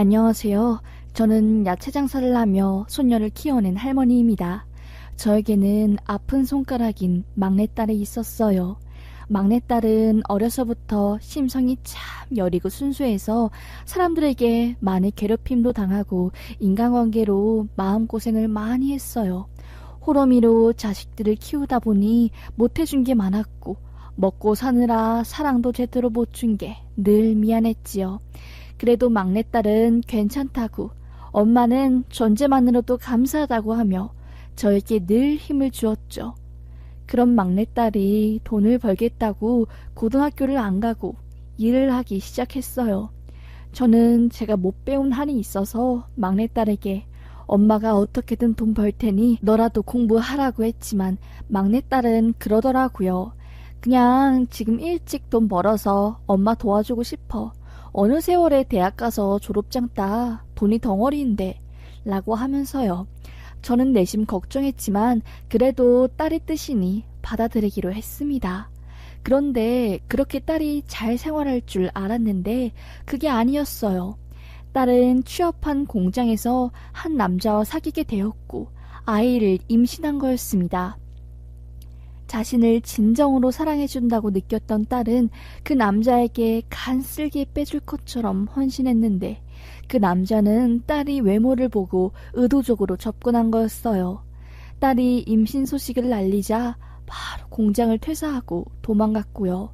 안녕하세요. 저는 야채 장사를 하며 손녀를 키워낸 할머니입니다. 저에게는 아픈 손가락인 막내딸이 있었어요. 막내딸은 어려서부터 심성이 참 여리고 순수해서 사람들에게 많이 괴롭힘도 당하고 인간관계로 마음고생을 많이 했어요. 호러미로 자식들을 키우다 보니 못해준 게 많았고 먹고 사느라 사랑도 제대로 못 준 게 늘 미안했지요. 그래도 막내딸은 괜찮다고, 엄마는 존재만으로도 감사하다고 하며 저에게 늘 힘을 주었죠. 그런 막내딸이 돈을 벌겠다고 고등학교를 안 가고 일을 하기 시작했어요. 저는 제가 못 배운 한이 있어서 막내딸에게 엄마가 어떻게든 돈 벌 테니 너라도 공부하라고 했지만 막내딸은 그러더라고요. 그냥 지금 일찍 돈 벌어서 엄마 도와주고 싶어. 어느 세월에 대학 가서 졸업장 따 돈이 덩어리인데 라고 하면서요. 저는 내심 걱정했지만 그래도 딸의 뜻이니 받아들이기로 했습니다. 그런데 그렇게 딸이 잘 생활할 줄 알았는데 그게 아니었어요. 딸은 취업한 공장에서 한 남자와 사귀게 되었고 아이를 임신한 거였습니다. 자신을 진정으로 사랑해준다고 느꼈던 딸은 그 남자에게 간쓸게 빼줄 것처럼 헌신했는데 그 남자는 딸이 외모를 보고 의도적으로 접근한 거였어요. 딸이 임신 소식을 알리자 바로 공장을 퇴사하고 도망갔고요.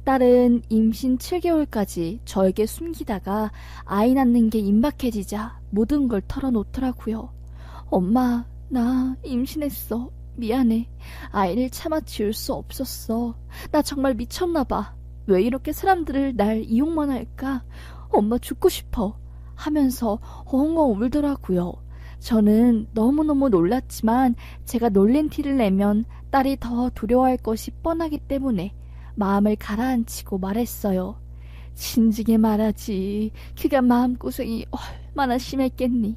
딸은 임신 7개월까지 저에게 숨기다가 아이 낳는 게 임박해지자 모든 걸 털어놓더라고요. 엄마, 나 임신했어. 미안해. 아이를 참아 지울 수 없었어. 나 정말 미쳤나봐. 왜 이렇게 사람들을 날 이용만 할까? 엄마 죽고 싶어. 하면서 엉엉 울더라고요. 저는 너무너무 놀랐지만 제가 놀린 티를 내면 딸이 더 두려워할 것이 뻔하기 때문에 마음을 가라앉히고 말했어요. 진지게 말하지. 그가 마음고생이 얼마나 심했겠니.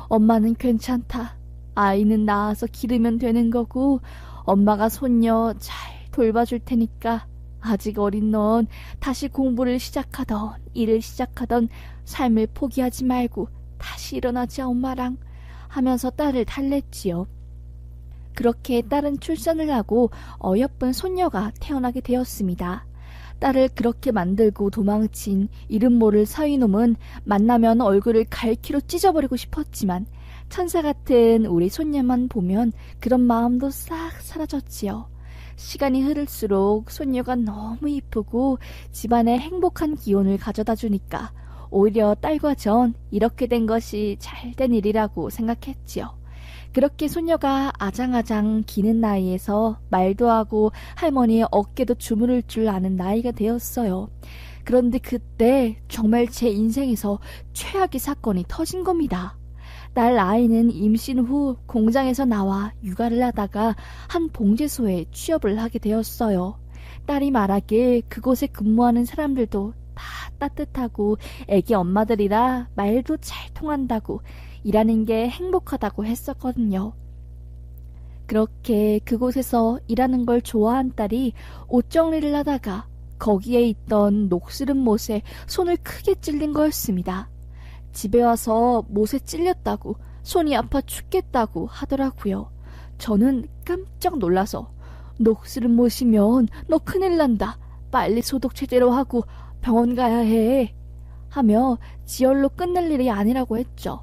엄마는 괜찮다. 아이는 낳아서 기르면 되는 거고 엄마가 손녀 잘 돌봐줄 테니까 아직 어린 넌 다시 공부를 시작하던 일을 시작하던 삶을 포기하지 말고 다시 일어나자 엄마랑 하면서 딸을 달랬지요. 그렇게 딸은 출산을 하고 어여쁜 손녀가 태어나게 되었습니다. 딸을 그렇게 만들고 도망친 이름 모를 사위놈은 만나면 얼굴을 갈퀴로 찢어버리고 싶었지만 천사 같은 우리 손녀만 보면 그런 마음도 싹 사라졌지요. 시간이 흐를수록 손녀가 너무 이쁘고 집안에 행복한 기운을 가져다 주니까 오히려 딸과 전 이렇게 된 것이 잘된 일이라고 생각했지요. 그렇게 손녀가 아장아장 기는 나이에서 말도 하고 할머니의 어깨도 주무를 줄 아는 나이가 되었어요. 그런데 그때 정말 제 인생에서 최악의 사건이 터진 겁니다. 딸 아이는 임신 후 공장에서 나와 육아를 하다가 한 봉제소에 취업을 하게 되었어요. 딸이 말하길 그곳에 근무하는 사람들도 다 따뜻하고 애기 엄마들이라 말도 잘 통한다고 일하는 게 행복하다고 했었거든요. 그렇게 그곳에서 일하는 걸 좋아한 딸이 옷 정리를 하다가 거기에 있던 녹슬은 못에 손을 크게 찔린 거였습니다. 집에 와서 못에 찔렸다고 손이 아파 죽겠다고 하더라고요. 저는 깜짝 놀라서 녹슬은 못이면 너 큰일 난다. 빨리 소독 제대로 하고 병원 가야 해. 하며 지혈로 끝낼 일이 아니라고 했죠.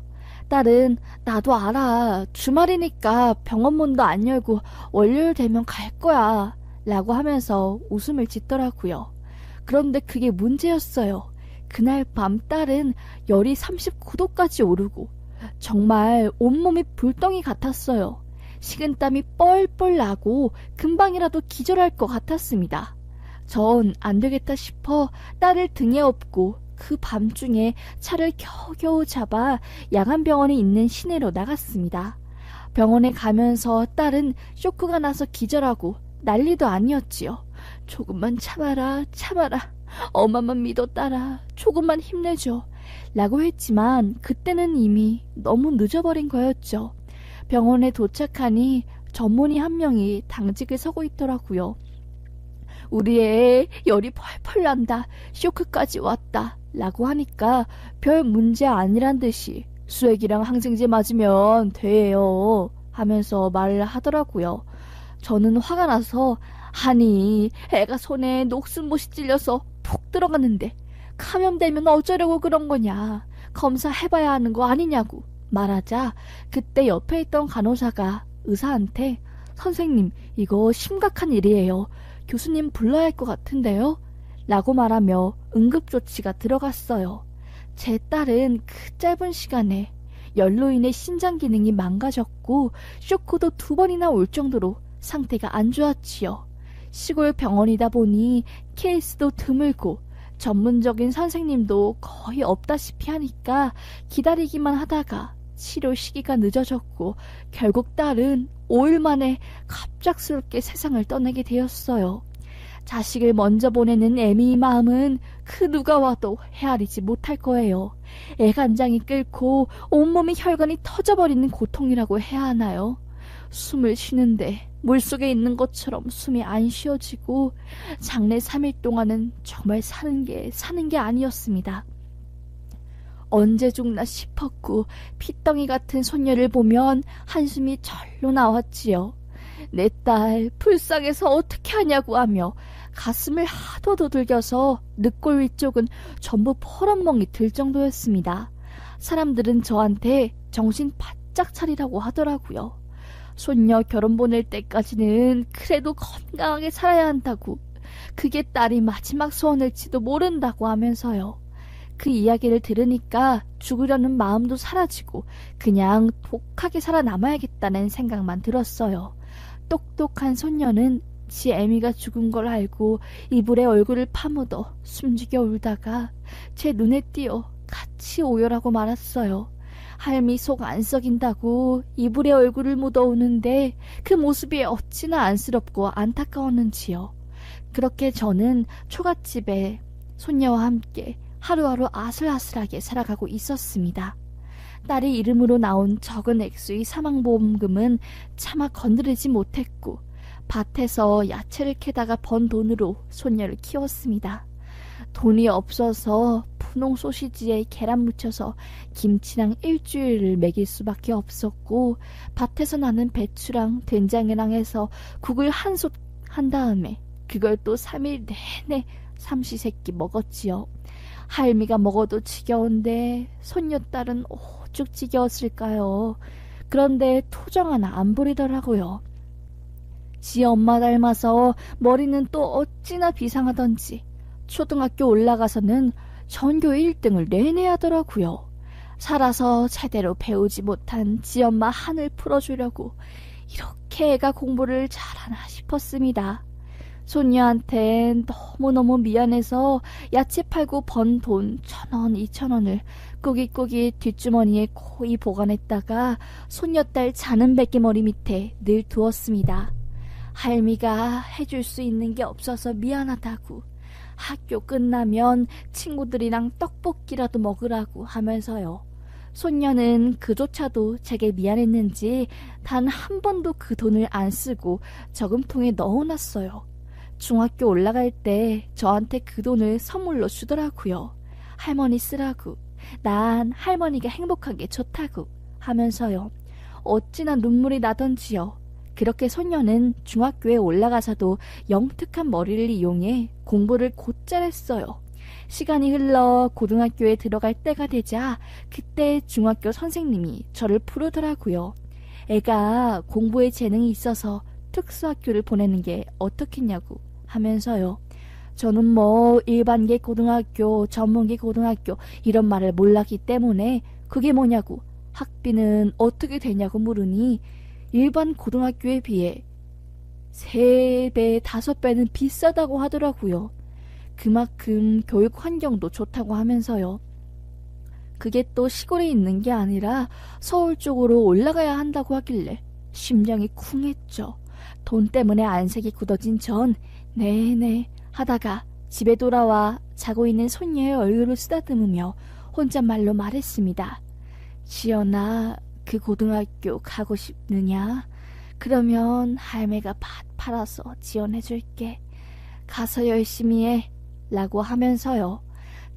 딸은 나도 알아. 주말이니까 병원 문도 안 열고 월요일 되면 갈 거야. 라고 하면서 웃음을 짓더라고요. 그런데 그게 문제였어요. 그날 밤 딸은 열이 39도까지 오르고 정말 온몸이 불덩이 같았어요. 식은땀이 뻘뻘 나고 금방이라도 기절할 것 같았습니다. 전 안 되겠다 싶어 딸을 등에 업고 그 밤중에 차를 겨우겨우 잡아 야간병원에 있는 시내로 나갔습니다. 병원에 가면서 딸은 쇼크가 나서 기절하고 난리도 아니었지요. 조금만 참아라, 참아라. 엄마만 믿어 딸아. 조금만 힘내줘. 라고 했지만 그때는 이미 너무 늦어버린 거였죠. 병원에 도착하니 전문의 한 명이 당직을 서고 있더라고요. 우리 애 열이 펄펄 난다. 쇼크까지 왔다. 라고 하니까 별 문제 아니란 듯이 수액이랑 항생제 맞으면 돼요 하면서 말을 하더라고요. 저는 화가 나서 아니 애가 손에 녹슨못이 찔려서 푹 들어갔는데 감염되면 어쩌려고 그런 거냐 검사해봐야 하는 거 아니냐고 말하자 그때 옆에 있던 간호사가 의사한테 선생님 이거 심각한 일이에요. 교수님 불러야 할 것 같은데요? 라고 말하며 응급조치가 들어갔어요. 제 딸은 그 짧은 시간에 열로 인해 신장 기능이 망가졌고 쇼크도 2번이나 올 정도로 상태가 안 좋았지요. 시골 병원이다 보니 케이스도 드물고 전문적인 선생님도 거의 없다시피 하니까 기다리기만 하다가 치료 시기가 늦어졌고 결국 딸은 5일 만에 갑작스럽게 세상을 떠나게 되었어요. 자식을 먼저 보내는 애미의 마음은 그 누가 와도 헤아리지 못할 거예요. 애간장이 끓고 온몸이 혈관이 터져버리는 고통이라고 해야 하나요? 숨을 쉬는데 물속에 있는 것처럼 숨이 안 쉬어지고 장례 3일 동안은 정말 사는 게 아니었습니다. 언제 죽나 싶었고 핏덩이 같은 손녀를 보면 한숨이 절로 나왔지요. 내 딸 불쌍해서 어떻게 하냐고 하며 가슴을 하도 두들겨서 늑골 위쪽은 전부 퍼런멍이 들 정도였습니다. 사람들은 저한테 정신 바짝 차리라고 하더라고요. 손녀 결혼 보낼 때까지는 그래도 건강하게 살아야 한다고, 그게 딸이 마지막 소원일지도 모른다고 하면서요. 그 이야기를 들으니까 죽으려는 마음도 사라지고 그냥 독하게 살아남아야겠다는 생각만 들었어요. 똑똑한 손녀는 지 애미가 죽은 걸 알고 이불에 얼굴을 파묻어 숨죽여 울다가 제 눈에 띄어 같이 오열하고 말았어요. 할미 속 안 썩인다고 이불에 얼굴을 묻어 우는데 그 모습이 어찌나 안쓰럽고 안타까웠는지요. 그렇게 저는 초갓집에 손녀와 함께 하루하루 아슬아슬하게 살아가고 있었습니다. 딸의 이름으로 나온 적은 액수의 사망보험금은 차마 건드리지 못했고 밭에서 야채를 캐다가 번 돈으로 손녀를 키웠습니다. 돈이 없어서 분홍 소시지에 계란 묻혀서 김치랑 일주일을 먹일 수밖에 없었고 밭에서 나는 배추랑 된장이랑 해서 국을 한 솥 한 다음에 그걸 또 3일 내내 삼시세끼 먹었지요. 할미가 먹어도 지겨운데 손녀딸은 오죽 지겨웠을까요? 그런데 토정 하나 안 부리더라고요. 지 엄마 닮아서 머리는 또 어찌나 비상하던지 초등학교 올라가서는 전교 1등을 내내 하더라고요. 살아서 제대로 배우지 못한 지 엄마 한을 풀어주려고 이렇게 애가 공부를 잘하나 싶었습니다. 손녀한텐 너무너무 미안해서 야채 팔고 번 돈 1,000원, 2,000원을 꾸깃꾸깃 뒷주머니에 고이 보관했다가 손녀딸 자는 베개머리 밑에 늘 두었습니다. 할미가 해줄 수 있는 게 없어서 미안하다고, 학교 끝나면 친구들이랑 떡볶이라도 먹으라고 하면서요. 손녀는 그조차도 제게 미안했는지 단 한 번도 그 돈을 안 쓰고 저금통에 넣어놨어요. 중학교 올라갈 때 저한테 그 돈을 선물로 주더라고요. 할머니 쓰라고, 난 할머니가 행복한 게 좋다고 하면서요. 어찌나 눈물이 나던지요. 그렇게 손녀는 중학교에 올라가서도 영특한 머리를 이용해 공부를 곧잘 했어요. 시간이 흘러 고등학교에 들어갈 때가 되자 그때 중학교 선생님이 저를 부르더라고요. 애가 공부에 재능이 있어서 특수학교를 보내는 게 어떻겠냐고 하면서요. 저는 뭐 일반계 고등학교, 전문계 고등학교 이런 말을 몰랐기 때문에 그게 뭐냐고, 학비는 어떻게 되냐고 물으니 일반 고등학교에 비해 3배, 5배는 비싸다고 하더라고요. 그만큼 교육 환경도 좋다고 하면서요. 그게 또 시골에 있는 게 아니라 서울 쪽으로 올라가야 한다고 하길래 심장이 쿵했죠. 돈 때문에 안색이 굳어진 전 네네 하다가 집에 돌아와 자고 있는 손녀의 얼굴을 쓰다듬으며 혼잣말로 말했습니다. 지연아, 그 고등학교 가고 싶느냐? 그러면 할매가 밭 팔아서 지원해줄게. 가서 열심히 해 라고 하면서요.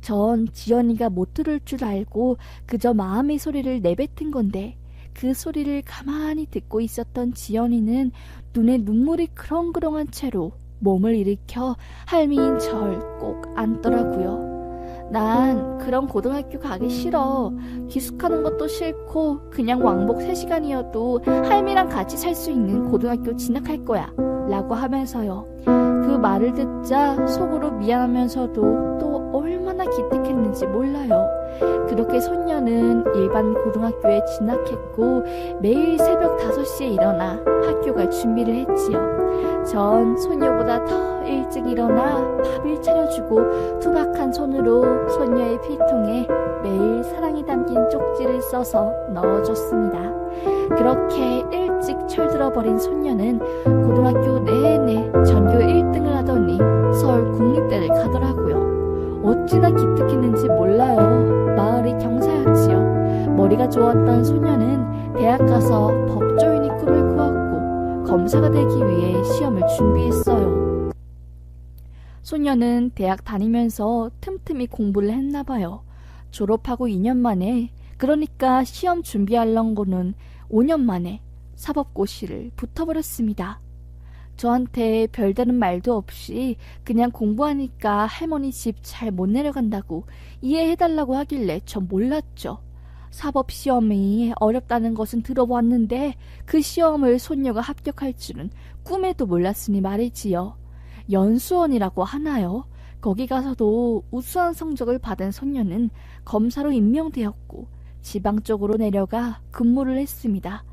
전 지연이가 못 들을 줄 알고 그저 마음의 소리를 내뱉은 건데 그 소리를 가만히 듣고 있었던 지연이는 눈에 눈물이 그렁그렁한 채로 몸을 일으켜 할미인 절 꼭 안더라고요. 난 그런 고등학교 가기 싫어. 기숙하는 것도 싫고 그냥 왕복 3시간이어도 할미랑 같이 살 수 있는 고등학교 진학할 거야 라고 하면서요. 그 말을 듣자 속으로 미안하면서도 또 얼마나 기특했는지 몰라요. 그렇게 손녀는 일반 고등학교에 진학했고 매일 새벽 5시에 일어나 학교 갈 준비를 했지요. 전 손녀보다 더 일찍 일어나 밥을 차려주고 투박한 손으로 손녀의 필통에 매일 사랑이 담긴 쪽지를 써서 넣어줬습니다. 그렇게 일찍 철들어버린 손녀는 고등학교 내내 전교 1등을 하더니 서울 국립대를 가더라고요. 어찌나 기특했는지 몰라요. 마을이 경사였지요. 머리가 좋았던 소녀는 대학 가서 법조인이 꿈을 꾸었고 검사가 되기 위해 시험을 준비했어요. 소녀는 대학 다니면서 틈틈이 공부를 했나봐요. 졸업하고 2년 만에, 그러니까 시험 준비하려는 거는 5년 만에 사법고시를 붙어버렸습니다. 저한테 별다른 말도 없이 그냥 공부하니까 할머니 집 잘 못 내려간다고 이해해달라고 하길래 전 몰랐죠. 사법시험이 어렵다는 것은 들어봤는데 그 시험을 손녀가 합격할 줄은 꿈에도 몰랐으니 말이지요. 연수원이라고 하나요? 거기 가서도 우수한 성적을 받은 손녀는 검사로 임명되었고 지방 쪽으로 내려가 근무를 했습니다.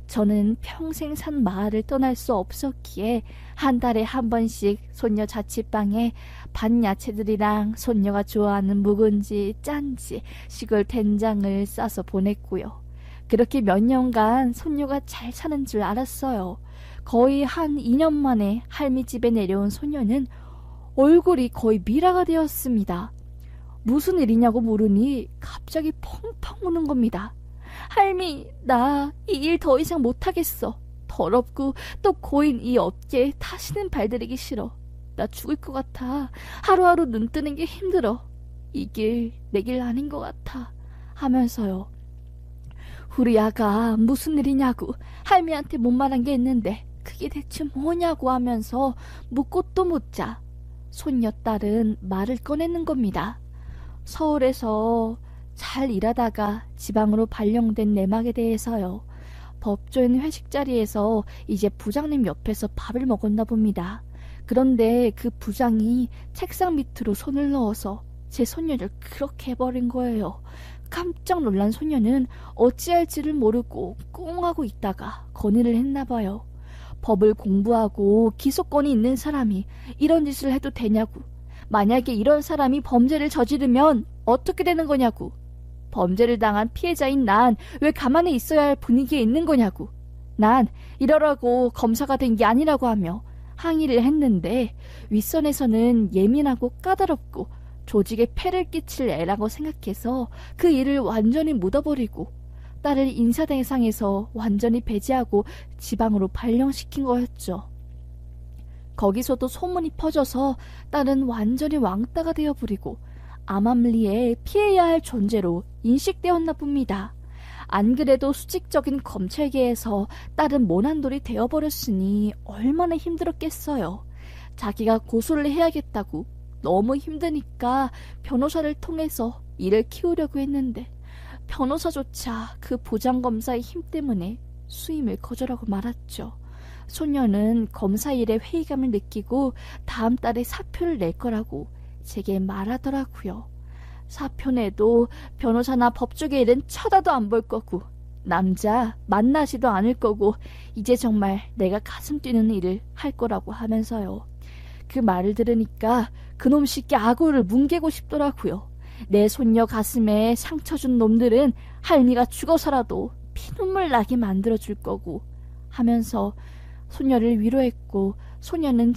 저는 평생 산 마을을 떠날 수 없었기에 한 달에 한 번씩 손녀 자취방에 밭 야채들이랑 손녀가 좋아하는 묵은지, 짠지, 시골 된장을 싸서 보냈고요. 그렇게 몇 년간 손녀가 잘 사는 줄 알았어요. 거의 한 2년 만에 할미 집에 내려온 손녀는 얼굴이 거의 미라가 되었습니다. 무슨 일이냐고 물으니 갑자기 펑펑 우는 겁니다. 할미, 나 이 일 더 이상 못하겠어. 더럽고 또 고인 이 업계에 다시는 발들이기 싫어. 나 죽을 것 같아. 하루하루 눈 뜨는 게 힘들어. 이 길 내 길 아닌 것 같아. 하면서요. 우리 아가 무슨 일이냐고 할미한테 못 말한 게 있는데 그게 대체 뭐냐고 하면서 묻고 또 묻자 손녀 딸은 말을 꺼내는 겁니다. 서울에서 잘 일하다가 지방으로 발령된 내막에 대해서요. 법조인 회식 자리에서 이제 부장님 옆에서 밥을 먹었나 봅니다. 그런데 그 부장이 책상 밑으로 손을 넣어서 제 손녀를 그렇게 해버린 거예요. 깜짝 놀란 소녀는 어찌할지를 모르고 꽁하고 있다가 건의를 했나 봐요. 법을 공부하고 기소권이 있는 사람이 이런 짓을 해도 되냐고. 만약에 이런 사람이 범죄를 저지르면 어떻게 되는 거냐고. 범죄를 당한 피해자인 난 왜 가만히 있어야 할 분위기에 있는 거냐고. 난 이러라고 검사가 된 게 아니라고 하며 항의를 했는데 윗선에서는 예민하고 까다롭고 조직에 폐를 끼칠 애라고 생각해서 그 일을 완전히 묻어버리고 딸을 인사대상에서 완전히 배제하고 지방으로 발령시킨 거였죠. 거기서도 소문이 퍼져서 딸은 완전히 왕따가 되어버리고 암암리에 피해야 할 존재로 인식되었나 봅니다. 안 그래도 수직적인 검찰계에서 딸은 모난돌이 되어버렸으니 얼마나 힘들었겠어요. 자기가 고소를 해야겠다고 너무 힘드니까 변호사를 통해서 일을 키우려고 했는데 변호사조차 그 부장검사의 힘 때문에 수임을 거절하고 말았죠. 소녀는 검사 일에 회의감을 느끼고 다음 달에 사표를 낼 거라고 제게 말하더라고요. 사표 내도 변호사나 법조계 일은 쳐다도 안 볼 거고 남자 만나지도 않을 거고 이제 정말 내가 가슴 뛰는 일을 할 거라고 하면서요. 그 말을 들으니까 그놈 새끼 악어를 뭉개고 싶더라고요. 내 손녀 가슴에 상처 준 놈들은 할미가 죽어서라도 피눈물 나게 만들어줄 거고 하면서 소녀를 위로했고 소녀는